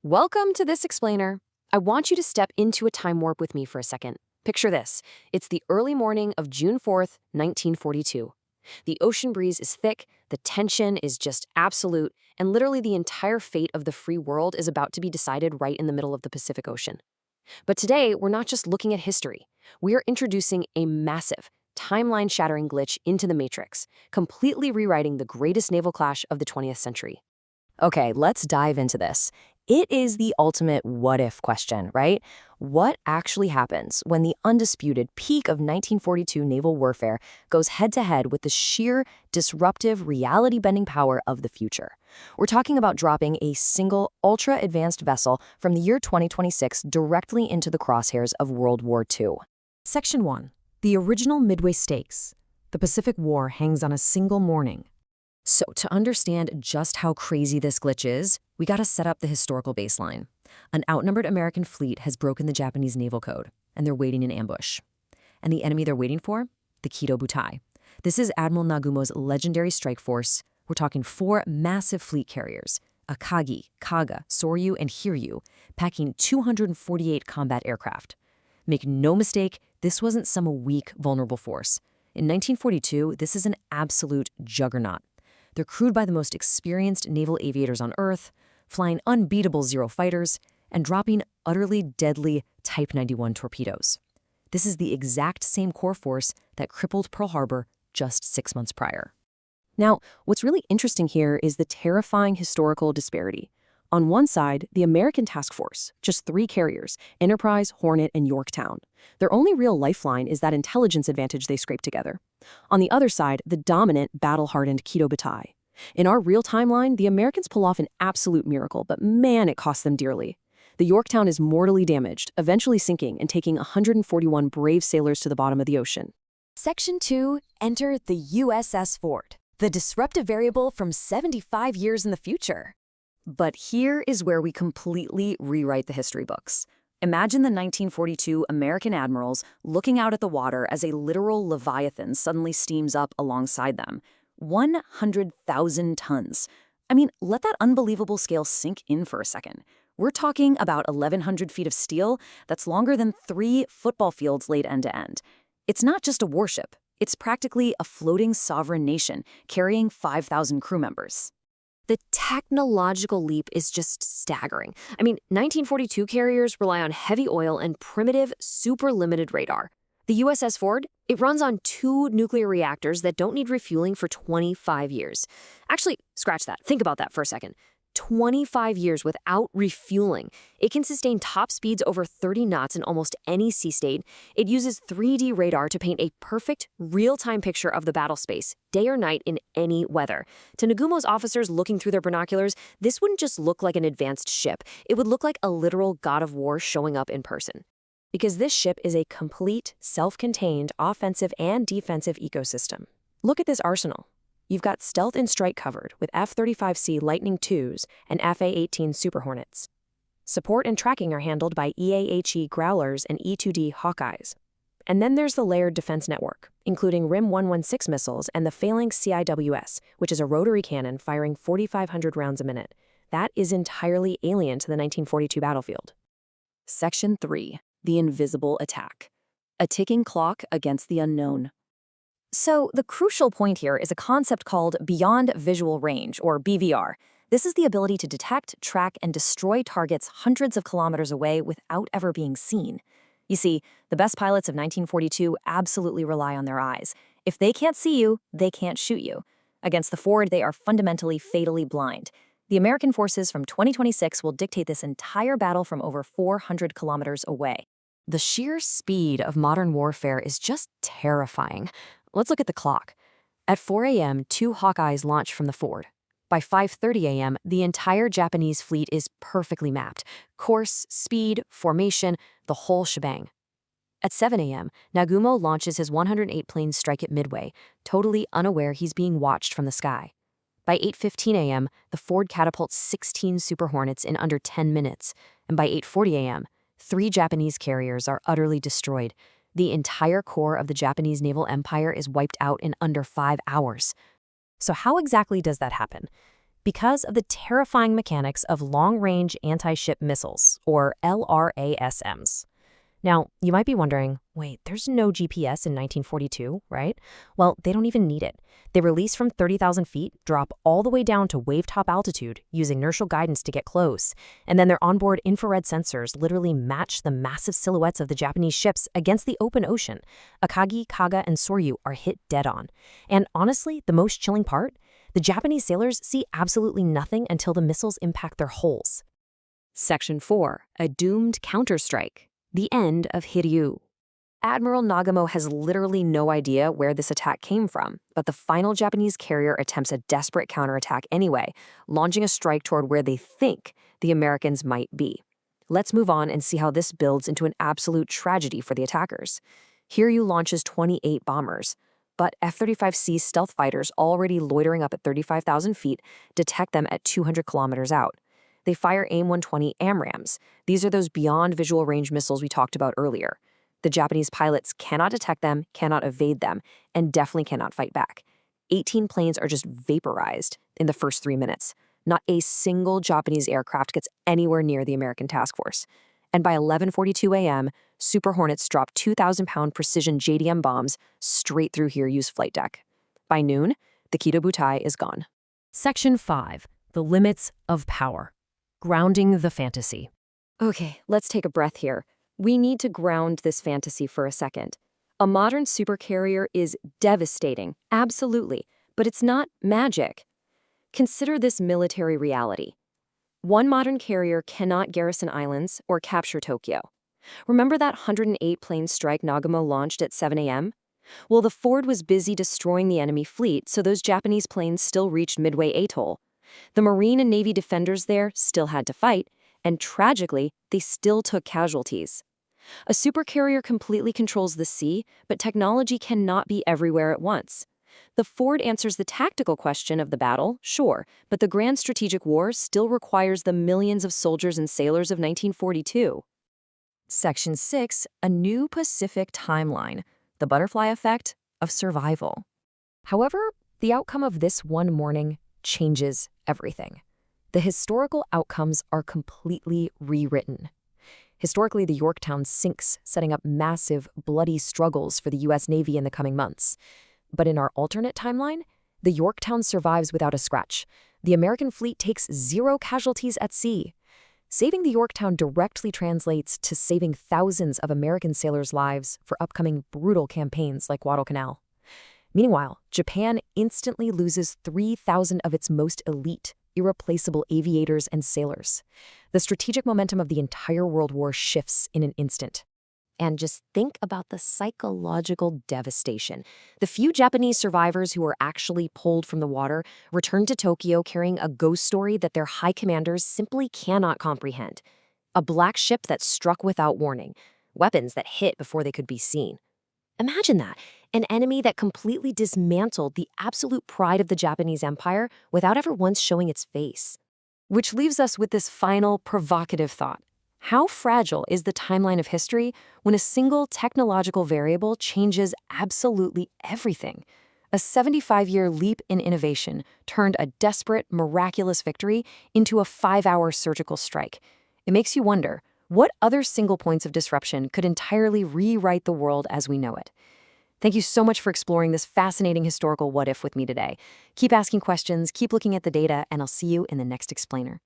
Welcome to this explainer. I want you to step into a time warp with me for a second. Picture this. It's the early morning of June 4th, 1942. The ocean breeze is thick, the tension is just absolute, and literally the entire fate of the free world is about to be decided right in the middle of the Pacific Ocean. But today, we're not just looking at history. We are introducing a massive, timeline-shattering glitch into the Matrix, completely rewriting the greatest naval clash of the 20th century. Okay, let's dive into this. It is the ultimate what-if question, right? What actually happens when the undisputed peak of 1942 naval warfare goes head-to-head with the sheer, disruptive, reality-bending power of the future? We're talking about dropping a single, ultra-advanced vessel from the year 2026 directly into the crosshairs of World War II. Section 1. The original Midway stakes. The Pacific War hangs on a single morning. So to understand just how crazy this glitch is, we gotta set up the historical baseline. An outnumbered American fleet has broken the Japanese naval code, and they're waiting in ambush. And the enemy they're waiting for? The Kido Butai. This is Admiral Nagumo's legendary strike force. We're talking 4 massive fleet carriers, Akagi, Kaga, Soryu, and Hiryu, packing 248 combat aircraft. Make no mistake, this wasn't some weak, vulnerable force. In 1942, this is an absolute juggernaut. They're crewed by the most experienced naval aviators on Earth, flying unbeatable Zero fighters, and dropping utterly deadly Type 91 torpedoes. This is the exact same core force that crippled Pearl Harbor just 6 months prior. Now, what's really interesting here is the terrifying historical disparity. On one side, the American task force, just 3 carriers, Enterprise, Hornet, and Yorktown. Their only real lifeline is that intelligence advantage they scraped together. On the other side, the dominant, battle-hardened Kido Butai. In our real timeline, the Americans pull off an absolute miracle, but man, it costs them dearly. The Yorktown is mortally damaged, eventually sinking and taking 141 brave sailors to the bottom of the ocean. Section 2. Enter the USS Ford, the disruptive variable from 75 years in the future. But here is where we completely rewrite the history books. Imagine the 1942 American admirals looking out at the water as a literal leviathan suddenly steams up alongside them. 100,000 tons. I mean, let that unbelievable scale sink in for a second. We're talking about 1,100 feet of steel that's longer than 3 football fields laid end to end. It's not just a warship. It's practically a floating sovereign nation carrying 5,000 crew members. The technological leap is just staggering. 1942 carriers rely on heavy oil and primitive, super-limited radar. The USS Ford, it runs on 2 nuclear reactors that don't need refueling for 25 years. Actually, scratch that. Think about that for a second. 25 years without refueling. It can sustain top speeds over 30 knots in almost any sea state. It uses 3D radar to paint a perfect, real-time picture of the battle space, day or night in any weather. To Nagumo's officers looking through their binoculars, this wouldn't just look like an advanced ship. It would look like a literal god of war showing up in person. Because this ship is a complete, self-contained offensive and defensive ecosystem. Look at this arsenal. You've got stealth and strike covered with F-35C Lightning IIs and FA-18 Super Hornets. Support and tracking are handled by EAHE Growlers and E-2D Hawkeyes. And then there's the layered defense network, including RIM-116 missiles and the Phalanx CIWS, which is a rotary cannon firing 4,500 rounds a minute. That is entirely alien to the 1942 battlefield. Section 3. The invisible attack. A ticking clock against the unknown. So the crucial point here is a concept called Beyond Visual Range, or BVR. This is the ability to detect, track, and destroy targets hundreds of kilometers away without ever being seen. You see, the best pilots of 1942 absolutely rely on their eyes. If they can't see you, they can't shoot you. Against the Ford, they are fundamentally fatally blind. The American forces from 2026 will dictate this entire battle from over 400 kilometers away. The sheer speed of modern warfare is just terrifying. Let's look at the clock. At 4 a.m., 2 Hawkeyes launch from the Ford. By 5:30 a.m., the entire Japanese fleet is perfectly mapped. Course, speed, formation, the whole shebang. At 7 a.m., Nagumo launches his 108-plane strike at Midway, totally unaware he's being watched from the sky. By 8:15 a.m., the Ford catapults 16 Super Hornets in under 10 minutes. And by 8:40 a.m., 3 Japanese carriers are utterly destroyed. The entire core of the Japanese naval empire is wiped out in under 5 hours. So how exactly does that happen? Because of the terrifying mechanics of long-range anti-ship missiles, or LRASMs. Now, you might be wondering, wait, there's no GPS in 1942, right? Well, they don't even need it. They release from 30,000 feet, drop all the way down to wave-top altitude, use inertial guidance to get close, and then their onboard infrared sensors literally match the massive silhouettes of the Japanese ships against the open ocean. Akagi, Kaga, and Soryu are hit dead on. And honestly, the most chilling part? The Japanese sailors see absolutely nothing until the missiles impact their hulls. Section 4. A doomed counterstrike. The end of Hiryu. Admiral Nagumo has literally no idea where this attack came from, but the final Japanese carrier attempts a desperate counterattack anyway, launching a strike toward where they think the Americans might be. Let's move on and see how this builds into an absolute tragedy for the attackers. Hiryu launches 28 bombers, but F-35C stealth fighters already loitering up at 35,000 feet detect them at 200 kilometers out. They fire AIM-120 AMRAAMs. These are those beyond visual range missiles we talked about earlier. The Japanese pilots cannot detect them, cannot evade them, and definitely cannot fight back. 18 planes are just vaporized in the first 3 minutes. Not a single Japanese aircraft gets anywhere near the American task force. And by 11:42 a.m., Super Hornets drop 2,000-pound precision JDM bombs straight through Hiryu's flight deck. By noon, the Kido Butai is gone. Section 5. The limits of power. Grounding the fantasy. Okay, let's take a breath here. We need to ground this fantasy for a second. A modern supercarrier is devastating, absolutely, but it's not magic. Consider this military reality. One modern carrier cannot garrison islands or capture Tokyo. Remember that 108-plane strike Nagumo launched at 7 a.m.? Well, the Ford was busy destroying the enemy fleet, so those Japanese planes still reached Midway Atoll. The Marine and Navy defenders there still had to fight, and tragically, they still took casualties. A supercarrier completely controls the sea, but technology cannot be everywhere at once. The Ford answers the tactical question of the battle, sure, but the grand strategic war still requires the millions of soldiers and sailors of 1942. Section 6. A new Pacific timeline. The butterfly effect of survival. However, the outcome of this one morning changes everything. The historical outcomes are completely rewritten. Historically, the Yorktown sinks, setting up massive, bloody struggles for the U.S. Navy in the coming months. But in our alternate timeline, the Yorktown survives without a scratch. The American fleet takes 0 casualties at sea. Saving the Yorktown directly translates to saving thousands of American sailors' lives for upcoming brutal campaigns like Guadalcanal. Meanwhile, Japan instantly loses 3,000 of its most elite, irreplaceable aviators and sailors. The strategic momentum of the entire World War shifts in an instant. And just think about the psychological devastation. The few Japanese survivors who were actually pulled from the water returned to Tokyo carrying a ghost story that their high commanders simply cannot comprehend. A black ship that struck without warning, weapons that hit before they could be seen. Imagine that, an enemy that completely dismantled the absolute pride of the Japanese Empire without ever once showing its face. Which leaves us with this final provocative thought. How fragile is the timeline of history when a single technological variable changes absolutely everything? A 75-year leap in innovation turned a desperate, miraculous victory into a 5-hour surgical strike. It makes you wonder, what other single points of disruption could entirely rewrite the world as we know it? Thank you so much for exploring this fascinating historical what-if with me today. Keep asking questions, keep looking at the data, and I'll see you in the next explainer.